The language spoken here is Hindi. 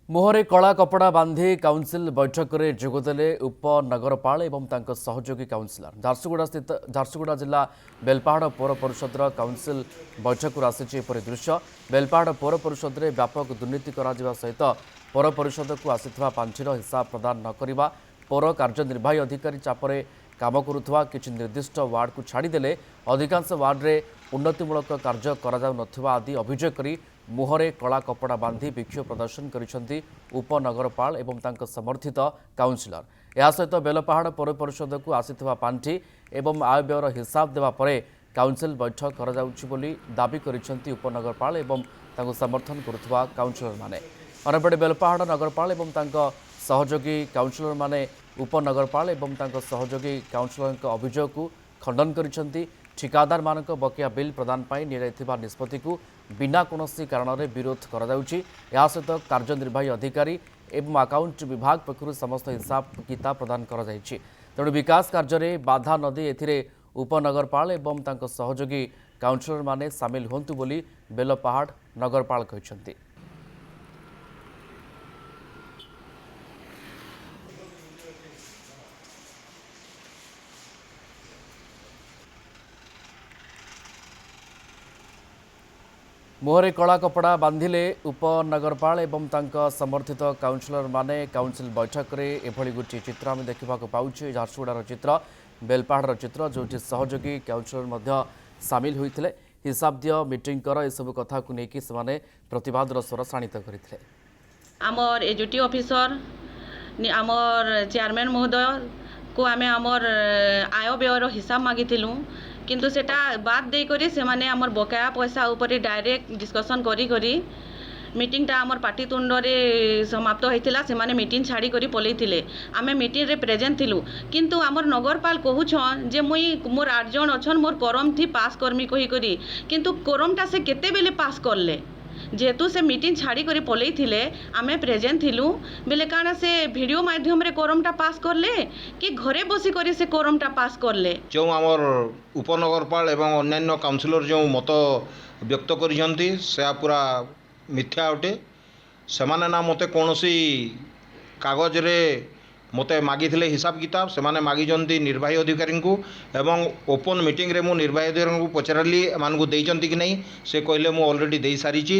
मुहरे कला कपड़ा बांधि काउंसिल बैठक में जोगदेले उपनगरपाल एवं तांको सहयोगी काउंसिलर झारसुगुड़ा स्थित झारसुगुड़ा जिला बेलपाहाड़ पौर परिषद काउंसिल बैठक आसी एपरी दृश्य बेलपाहाड़ पौर परिषद में व्यापक दुर्नीति करा सहित पौर परिषद को आसीथिबा पांठीर हिसाब प्रदान न करिबा पौर कार्यनिर्वाही अधिकारी चापरे काम करुवा किछि निर्दिष्ट वार्ड को छाड़देले अधिकांश वार्ड में उन्नतिमूलक कार्य करा नथिबा आदि अभियोग करी मुहरे कला कपड़ा बांधि विक्षोभ प्रदर्शन करिसेंती उपनगरपाल एवं तांको समर्थित काउंसिलर या सहित बेलपाहाड़ पौर परिषद को आसीथिबा पांठी एवं आय व्ययर हिसाब देवा परे काउंसिल बैठक करा जाउछि बोली दाबी करिसेंती उपनगरपाल एवं तांको समर्थन करुवा काउंसिलर माने अनेपटे बेलपाहाड़ नगरपाल एवं तांको सहयोगी काउंसिलर माने उपनगरपाल एवं तांको सहयोगी काउंसिलर अभियोग को खंडन करिसेंती ठिकादार मानक बकेया बिल प्रदान पाई निराइथिबा निष्पत्ति को बिना कोनोसी कारण रे विरोध करा जाउछि या सहित कार्यनिर्वाही अधिकारी एवं अकाउंट विभाग पक्षरु समस्त हिसाब किताब प्रदान करा जाइछि तेणु विकास कार्य रे बाधा नदी एथिरे उपनगरपाल एवं तांको सहयोगी काउंसिलर माने सामिल होंतु बोली बेलपाहाड़ नगरपाल कहिसंती। मुहरे कला कपड़ा बांधिले उपनगरपाल एवं तांका समर्थित काउंसिलर माने काउंसिल बैठक रे एभली गोटे चित्र आम देखा पाऊे झारसुगुड़ार चित्र बेलपाहाड़ चित्र जो सहयोगी काउंसिलर मध्य सामिल होते हिसाब दिय मीटिंग कर एसबू कथा को लेकिन से प्रतिवाद स्वर शाणित करते आमर एजुटी ऑफिसर आमर चेयरमैन महोदय को आमे आमर आय व्ययर हिसाब मागिथिलु किंतु सेटा बात दे करी से माने आमर बकाया पैसा ऊपर डायरेक्ट डिस्कशन करी करी मीटिंगटा आमर पाटितुंड रे समाप्त होइतिला से माने मीटिंग छाड़ी करी पलैथिले आमे मीटिंग रे प्रेजेंट थिलु किंतु आमर नगरपाल कहूछन जे मुई मोर 8 जन अछन मोर कोरम थी पास करमी कही करी किंतु कोरमटा से केते बेले पास करले जेहेतु से मीटिंग छाड़ी करी पलई थिले आमे प्रेजेंट थिलु बेले काना से वीडियो माध्यम रे कोरमटा पास करले कि घरे बसी करी से कोरमटा पास करले जो आमर उपनगरपाल एवं अन्यान्य काउंसिलर जो मत व्यक्त करिसंती से पूरा मिथ्या अटे सेमाने ना मते कोनोसी कागज रे मते मागिथिले हिसाब किताब से माने मागिजंती निर्वाही अधिकारी को एवं ओपन मीटिंग रे मु निर्वाही अधिकारी को पचारली एमान को देइचंती कि नहीं से कहले मु ऑलरेडी देई सारिची।